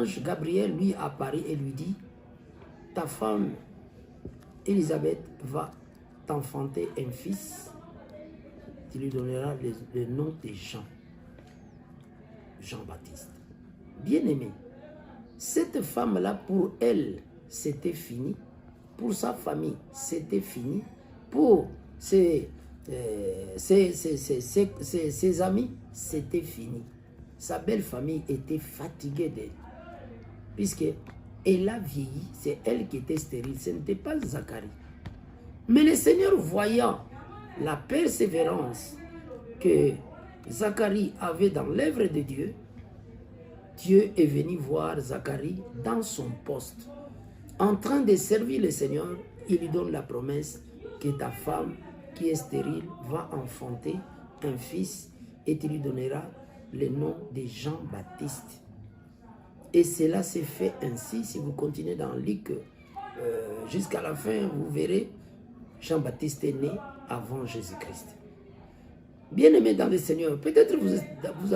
l'ange Gabriel lui apparaît et lui dit, ta femme Élisabeth va t'enfanter un fils, tu lui donneras le nom de Jean, Jean-Baptiste. Bien-aimé, cette femme-là, pour elle, c'était fini. Pour sa famille, c'était fini. Pour ses amis, c'était fini. Sa belle famille était fatiguée d'elle. Puisqu'elle a vieilli, c'est elle qui était stérile, ce n'était pas Zacharie. Mais le Seigneur, voyant la persévérance que Zacharie avait dans l'œuvre de Dieu, Dieu est venu voir Zacharie dans son poste. En train de servir le Seigneur, il lui donne la promesse que ta femme qui est stérile va enfanter un fils et tu lui donneras le nom de Jean-Baptiste. Et cela s'est fait ainsi. Si vous continuez dans Luc jusqu'à la fin, vous verrez, Jean-Baptiste est né avant Jésus-Christ. Bien-aimés dans le Seigneur, peut-être vous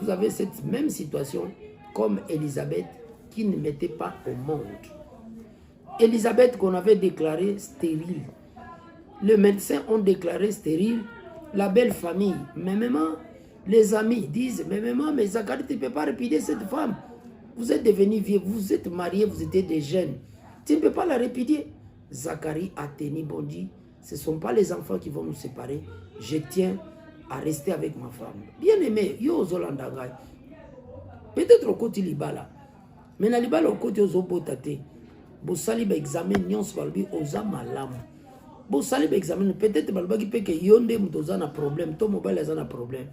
avez cette même situation comme Élisabeth qui ne mettait pas au monde. Élisabeth qu'on avait déclarée stérile. Les médecins ont déclaré stérile. La belle famille, mais même les amis disent, mais maman, mais Zacharie, tu ne peux pas répudier cette femme. Vous êtes devenus vieux, vous êtes mariés, vous étiez des jeunes. Tu ne peux pas la répudier. Zacharie a tenu bon dit, ce ne sont pas les enfants qui vont nous séparer. Je tiens à rester avec ma femme. Bien aimé, yo Zolandangay. Peut-être au côté Libala. Mais na Libala au côté Zobotate. Bosali ba examen nyon swalbi oza malam. Bosali ba examen peut-être balba qui peut que yonde mutoza na problème, to mobile za na problème.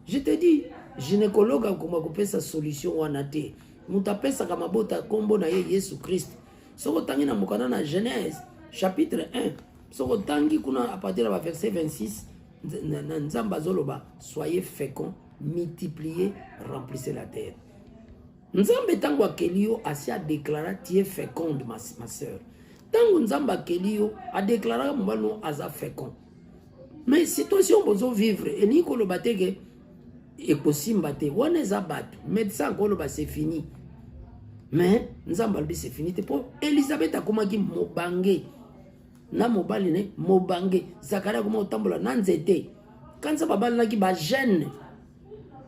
Je te dis, gynécologue a kuma ko pesa solution wana te. Mutapesa kama bota kombo na ye Yesu Christ. Soko tangi na mukana na Genèse chapitre 1. Soko tangi kuna à partir de verset 26 Nzamba zoloba, soyez féconds, multipliez, remplissez la terre. Nzambe tango akelio asi a déclaré tu es féconde ma sœur. Tango Nzamba akelio a déclaré mbano aza fécond. Mais situation bozo vivre et ni ko lo bateke e kosimba te wana za batu médecin ko lo ba c'est fini. Mais Nzamba lui c'est fini te po Elisabeth akomaki mobange. Na mobali ne mobange Zacharie comme otambola na nzete quand ça babal na ki ba jeune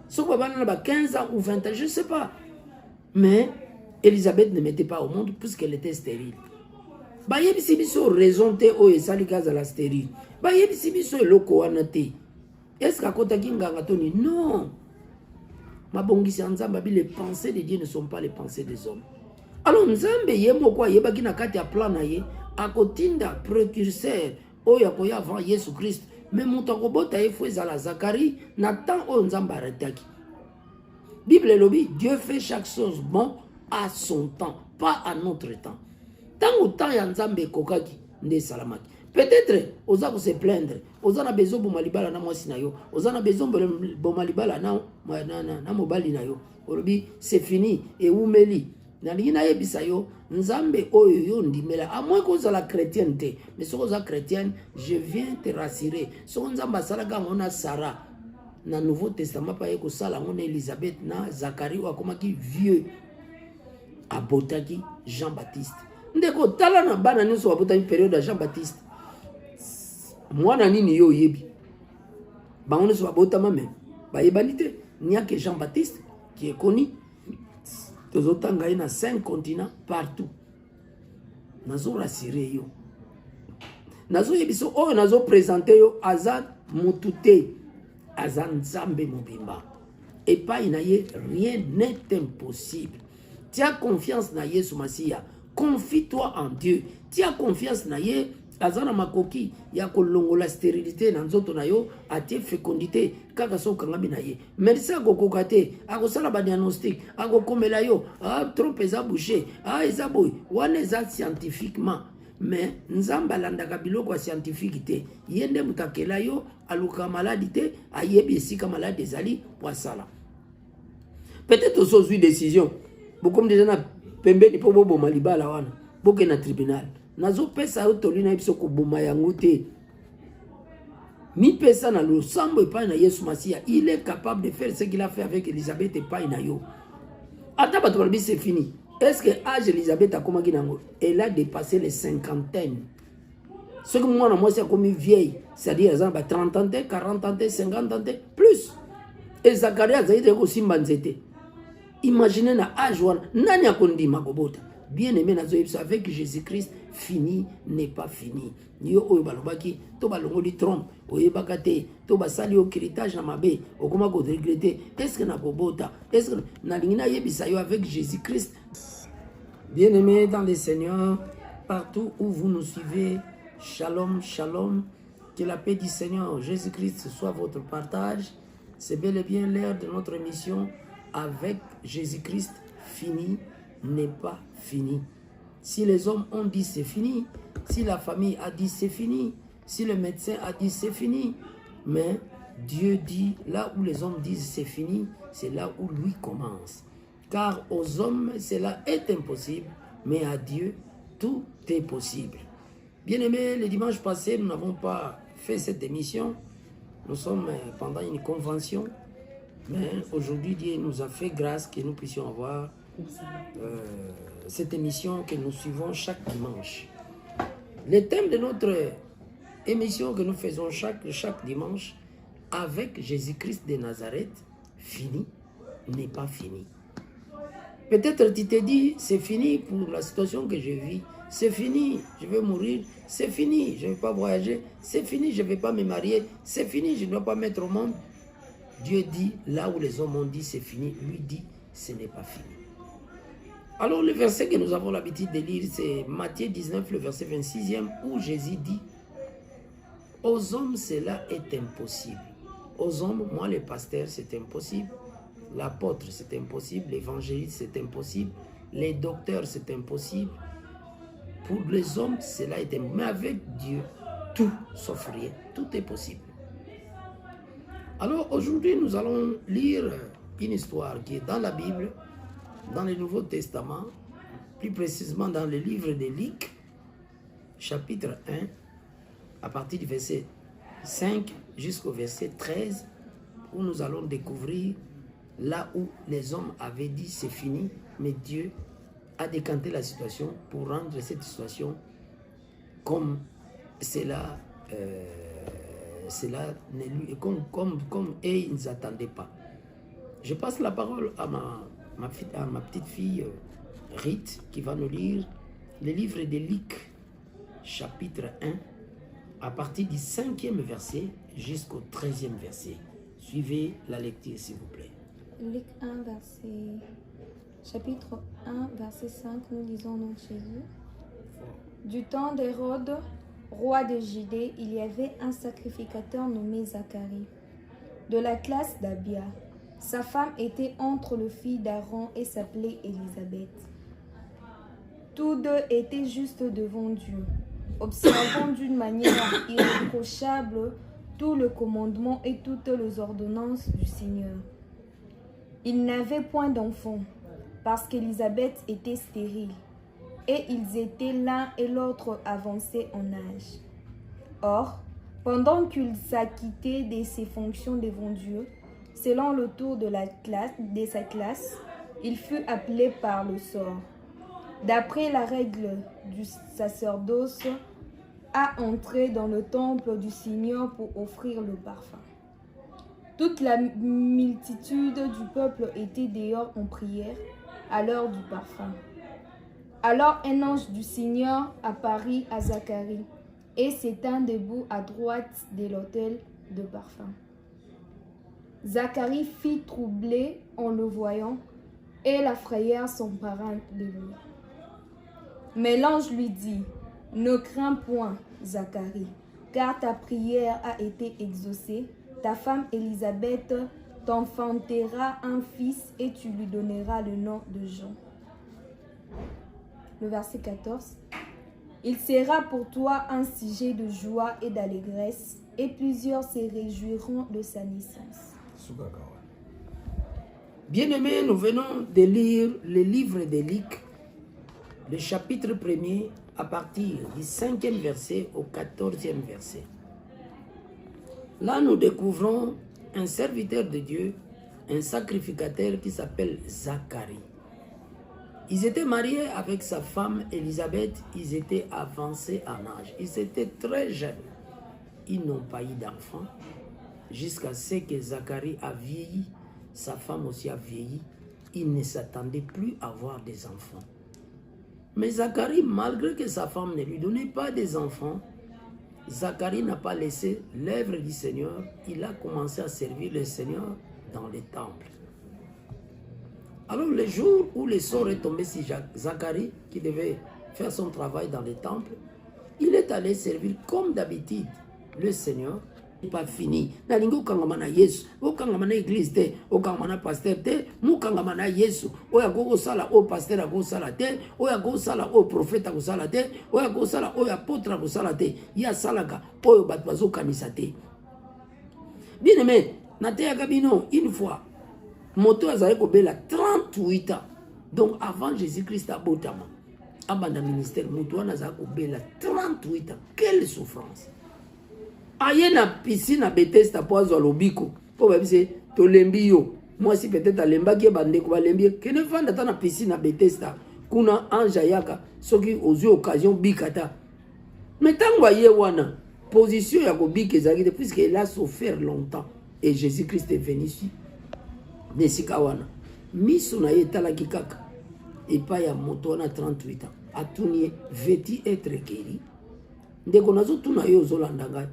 so babal na ba 15 ans ou 20 ans je sais pas mais Elisabeth ne mettait pas au monde puisqu'elle était stérile ba yebisi biso raison te o esali kaza la stérile ba yebisi biso eloko wana te est-ce qu'akota kinganga toni non mabongisi Nzamba bi les pensées de Dieu ne sont pas les pensées des hommes. Alors Nzambe yemo kwa yebaki na kati ya plan na ye akotinda précurseur oyo akoya avant Yesu Christ mais muto akobota efo ezala Zacharie na temps oyo Nzamba aretaki. Bible lobi Dieu fait chaque chose bon à son temps, pas à notre temps. Tant temps ya Nzambe kokaki nde salamaki. Peut-être oza ko se plaindre, oza na besoin bomalibala na mwasi na yo, oza na besoin bomalibala na mobali na yo. Olobi c'est fini et umeli. Nalina yebisa yo Nzambe oyo yo ndimela à moins que la chrétienté mais si vous êtes chrétienne je viens te rassurer si Nzamba salaka ngona Sarah na Nouveau Testament pa yeko sala ngona Elisabeth na Zacharie wa komaki vieux abotaki Jean-Baptiste ndeko tala na bana nyonso abotaki période de Jean-Baptiste mwana nini yo yebi bango nyonso abotama même ba yebanité nia que Jean-Baptiste qui est connu. Tous autant gagné dans 5 continents partout. Nazo rassuré yo. Nazo yebiso o nazo présenté yo azan mutute azan Nzambe mobimba. Et pas inaye rien n'est impossible. Tu as confiance na Yesu Masia. Confie-toi en Dieu. Tu as confiance na ye azana makoki ya kolongola stérilité na nzoto na yo atie fécondité kaka so kangabi na ye merci akokoka te akosala ba diagnostic akokomela yo trop eza bouché eza boy wana eza scientifiquement mais Nzamba landaka biloko scientifique te yende mutakela yo aluka maladie te ayebi esika maladie ezali poisala peut-être aujourd'hui décision beaucoup déjà na pembeni po bobo malibala wana boke na tribunal nazo pesa otoli na biso ko boma yango te mi pesa na losambo epai na Yesu Masia il est capable de faire ce qu'il a fait avec Elisabeth epai na yo Attends, c'est fini. Est-ce que l'âge d'Elisabeth a commencé? Elle a dépassé les cinquantaines. Ce que moi, c'est comme une vieille. C'est-à-dire, 30 ans, 40 ans, 50 ans, plus. Et Zacharie a dit aussi Manzete. Imaginez l'âge où Nani a connu Makobota. Bien aimé, avec Jésus-Christ, fini n'est pas fini. Yo oyo balobaki to balongo di trompe oyebaka te to basali yo héritage na mabe okoma ko regretter. Est-ce que na kobota? Est-ce que na lingina yebisa yo avec Jésus-Christ? Bien aimé dans le Seigneur, partout où vous nous suivez, shalom, shalom, que la paix du Seigneur Jésus-Christ soit votre partage. C'est bel et bien l'heure de notre émission avec Jésus-Christ. Fini n'est pas fini. Si les hommes ont dit c'est fini, si la famille a dit c'est fini, si le médecin a dit c'est fini, mais Dieu dit, là où les hommes disent c'est fini, c'est là où lui commence. Car aux hommes, cela est impossible, mais à Dieu, tout est possible. Bien-aimés, le dimanche passé, nous n'avons pas fait cette émission. Nous sommes pendant une convention, mais aujourd'hui, Dieu nous a fait grâce que nous puissions avoir cette émission que nous suivons chaque dimanche. Le thème de notre émission que nous faisons chaque dimanche, avec Jésus-Christ de Nazareth, fini n'est pas fini. Peut-être tu te dis, c'est fini pour la situation que je vis, c'est fini, je vais mourir, c'est fini, je ne vais pas voyager, c'est fini, je ne vais pas me marier, c'est fini, je ne dois pas mettre au monde. Dieu dit, là où les hommes ont dit c'est fini, lui dit, ce n'est pas fini. Alors le verset que nous avons l'habitude de lire, c'est Matthieu 19, le verset 26e, où Jésus dit, aux hommes cela est impossible. Aux hommes, moi le pasteur, c'est impossible. L'apôtre, c'est impossible. L'évangéliste, c'est impossible. Les docteurs, c'est impossible. Pour les hommes, cela est impossible. Mais avec Dieu, tout sauf rien, tout est possible. Alors aujourd'hui, nous allons lire une histoire qui est dans la Bible, dans le Nouveau Testament, plus précisément dans le livre de Luc, chapitre 1, à partir du verset 5 jusqu'au verset 13, où nous allons découvrir là où les hommes avaient dit c'est fini, mais Dieu a décanté la situation pour rendre cette situation comme cela comme et ils n'attendaient pas. Je passe la parole à ma petite fille Rite qui va nous lire le livre de Luc, chapitre 1, à partir du 5e verset jusqu'au 13e verset. Suivez la lecture, s'il vous plaît. Luc 1, chapitre 1, verset 5, nous lisons donc Jésus. Du temps d'Hérode, roi de Judée, il y avait un sacrificateur nommé Zacharie, de la classe d'Abia. Sa femme était entre le fils d'Aaron et s'appelait Élisabeth. Tous deux étaient justes devant Dieu, observant d'une manière irréprochable tout le commandement et toutes les ordonnances du Seigneur. Ils n'avaient point d'enfants, parce qu'Élisabeth était stérile, et ils étaient l'un et l'autre avancés en âge. Or, pendant qu'il s'acquittait de ses fonctions devant Dieu, selon le tour de sa classe, il fut appelé par le sort, d'après la règle du sacerdoce, à entrer dans le temple du Seigneur pour offrir le parfum. Toute la multitude du peuple était dehors en prière à l'heure du parfum. Alors un ange du Seigneur apparut à Zacharie et s'étend debout à droite de l'autel de parfum. Zacharie fut troublé en le voyant et la frayeur s'empara de lui. Mais l'ange lui dit, « Ne crains point, Zacharie, car ta prière a été exaucée. Ta femme Élisabeth t'enfantera un fils et tu lui donneras le nom de Jean. » Le verset 14. « Il sera pour toi un sujet de joie et d'allégresse, et plusieurs se réjouiront de sa naissance. » Bien-aimés, nous venons de lire le livre de Luc, le chapitre 1er, à partir du 5e verset au 14e verset. Là, nous découvrons un serviteur de Dieu, un sacrificateur qui s'appelle Zacharie. Ils étaient mariés avec sa femme Élisabeth, ils étaient avancés en âge, ils étaient très jeunes. Ils n'ont pas eu d'enfants jusqu'à ce que Zacharie a vieilli, sa femme aussi a vieilli. Ils ne s'attendaient plus à avoir des enfants. Mais Zacharie, malgré que sa femme ne lui donnait pas des enfants, Zacharie n'a pas laissé l'œuvre du Seigneur. Il a commencé à servir le Seigneur dans les temples. Alors le jour où le sort est tombé sur Zacharie, qui devait faire son travail dans les temples, il est allé servir comme d'habitude le Seigneur. Il n'est pas fini. Nalingo kangamana Yesu, o kangamana église te, o kangamana pasteur te, mu kangamana Yesu, o ya go sala o pasteur go sala te, o ya go sala o prophète go sala te, o ya go sala o apôtre go sala te, ya salaka o bat bazo kanisa te. Bien aimé, na te ya kabino une fois moto azali kobela 38 ans. Donc avant Jésus-Christ abotama, abanda ministère moto wana azali kobela 38 ans. Quelle souffrance! Aye na piscine à Bethesda po azwa lobiko po babise to lembi yo. Moi si peut-être alembaki bande ko balembi ke ne vanda ta na piscine à Bethesda kuna anja yaka soki ozu occasion bikata. Mais tango aye wana position ya ko bike ezaki puisque il a souffert longtemps et Jésus-Christ est venu ici. Nesika wana miso na ye talaki kaka epa ya moto na 38 ans atuni vêtu être guéri ndeko nazo tuna yo zolanda ngai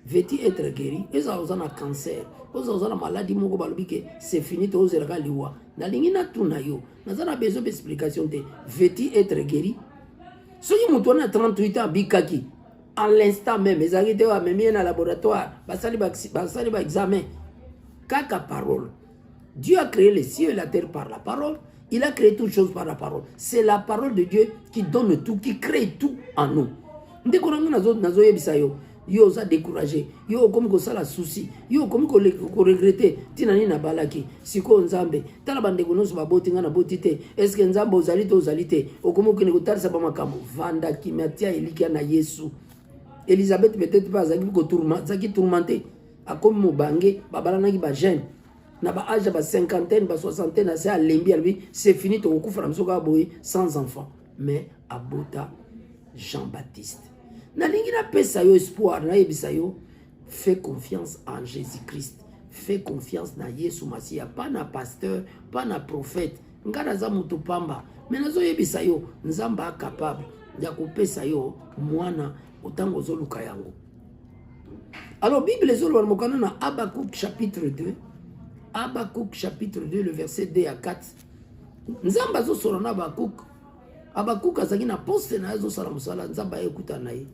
vêtu être guéri eza ozana cancer ozana maladie moko balobi ke c'est fini to ozeraka liwa na lingi na tuna yo nazana besoin d'explication te vêtu être guéri soki moto na 38 ans bikaki à l'instant même ezaki te wa memi na laboratoire basali ba examen kaka parole. Dieu a créé les cieux et la terre par la parole. Il a créé toutes choses par la parole. C'est la parole de Dieu qui donne tout, qui crée tout en nous. Dès qu'on a nazo yebisa yo, yo osa découragé, yo comme ko sala souci, yo comme ko regretter, tinani na balaki, siko nzambe, tala bande ko noso baboti ngana botite, est-ce que nzambe ozalite, okomo kene ko tarisa ba makambo, vanda kimatia elikia na Yesu. Elisabeth peut-être pas zaki tourmenté, a comme mobange, babalana ki ba jeune. Na ba âge ba cinquantaine, ba soixantaine, c'est fini, sans enfant. Mais abota Jean-Baptiste. Na lingi na pesa yo espoir, na yebisa yo, fais confiance en Jésus-Christ. Fais confiance na Yesu Masia, pas na pasteur, pas na prophète. Ngana za mutu pamba. Mais nazo yebisa yo, nzamba capable ya kopesa yo mwana otango zoluka yango. Alors Bible zolo mokana na Habakkuk chapitre 2. Habakkuk chapitre 2, le verset 2 à 4. Nzamba zo solo na Habakkuk. Habakkuk azaki na poste na zo sala musala nzamba ekuta na ye.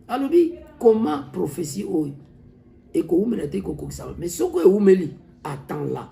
Alobi comment prophétie oyo eko umela te ko kokisa. Mais soko e umeli attends là.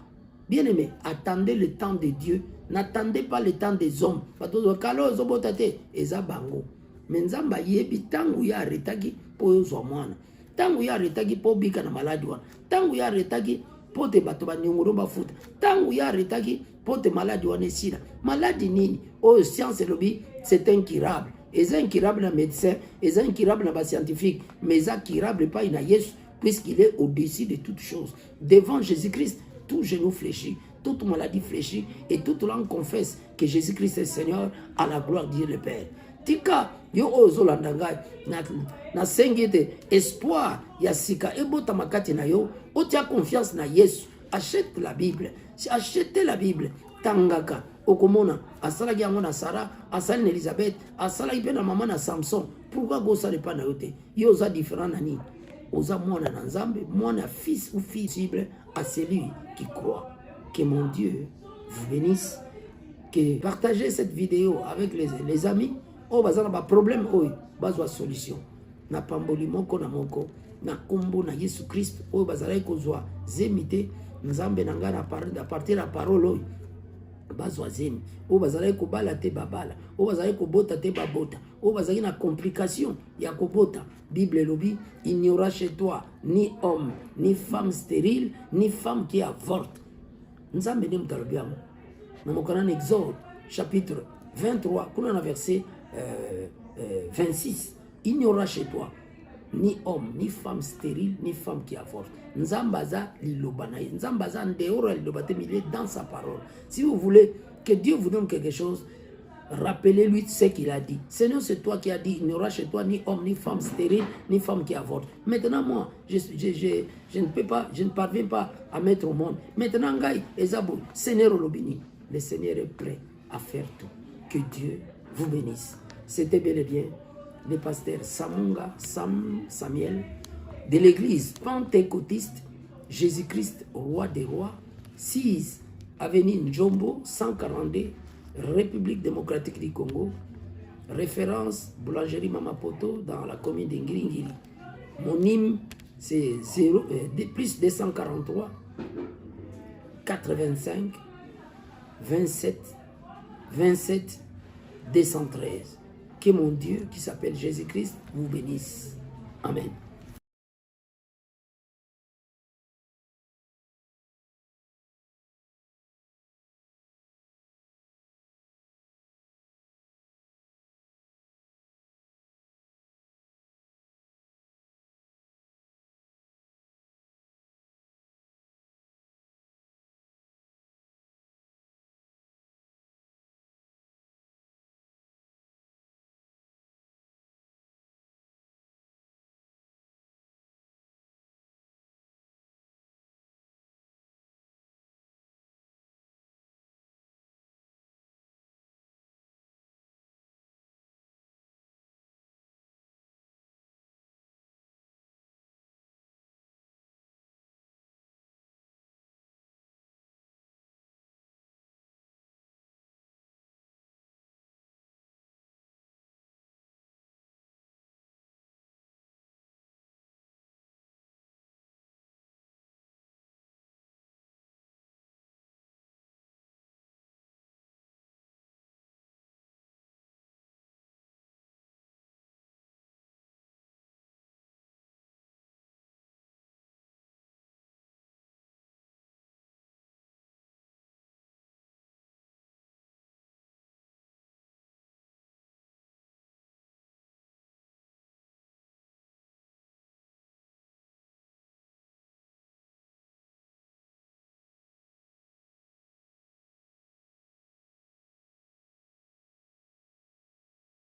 Bien-aimé, attendez le temps de Dieu. N'attendez pas le temps des hommes. Bato kalo zo botate eza bango. Mais nzamba yebi tangu ya retaki po yo zwa mwana. Tangu ya retaki po bika na maladi wana. Tangu ya retaki pote bato ba nyongoro ba futa tangu ya retaki pote maladie wana esila maladie nini o science lobi c'est incurable et incurable na médecin et incurable na ba scientifique mais incurable pas na Yesu puisqu'il est au-dessus de toutes choses devant Jésus-Christ tout genou fléchit toute maladie fléchit et toute langue confesse que Jésus-Christ est Seigneur à la gloire de Dieu le Père. Tika yo ozolanda ngai na sengete espoir ya sika ebota makati na yo otia confiance na Yesu. Achète la Bible, achetez la Bible tangaka okomona asala yango na Sarah, asala na Elisabeth, asala ipe na mama na Samson. Pourquoi go sala pas na yote yo oza différent na nini oza mwana na Nzambe mwana fils ou fille cible à celui qui croit. Que mon Dieu vous bénisse, que partagez cette vidéo avec les amis. Oh, bazana ba problème oy, bazwa solution. Na pamboli moko na moko, na kombo na Yesu Christ, oy bazala kozwa zemite, nzambe na ngana à partir la parole oy. Bazwa zemi, oy bazala kobala te babala, oy bazala kobota te babota, oy bazala na complication ya kobota. Bible lobi, il n'y aura chez toi ni homme, ni femme stérile, ni femme qui avorte. Nzambe ne mtalobi amo. Na mokana Exode chapitre 23, kuna na verset 26, il n'y aura chez toi ni homme, ni femme stérile, ni femme qui avorte. Nzambaza lilobanaye. Nzambaza ndeora lilobate, mais il est dans sa parole. Si vous voulez que Dieu vous donne quelque chose, rappelez-lui ce qu'il a dit. Seigneur, c'est toi qui as dit, il n'y aura chez toi ni homme, ni femme stérile, ni femme qui avorte. Maintenant, moi, je ne parviens pas à mettre au monde. Maintenant, Gaï, Ezabou, Seigneur Olobini, le Seigneur est prêt à faire tout. Que Dieu vous bénisse. C'était bel et bien le pasteur Samuel de l'église pentecôtiste Jésus-Christ, roi des rois, 6 avenue Njombo, 142, République démocratique du Congo, référence boulangerie Mamapoto dans la commune de Ngiringiri. Mon hymne, c'est plus 243 85 27 27 213. Que mon Dieu, qui s'appelle Jésus-Christ, vous bénisse. Amen.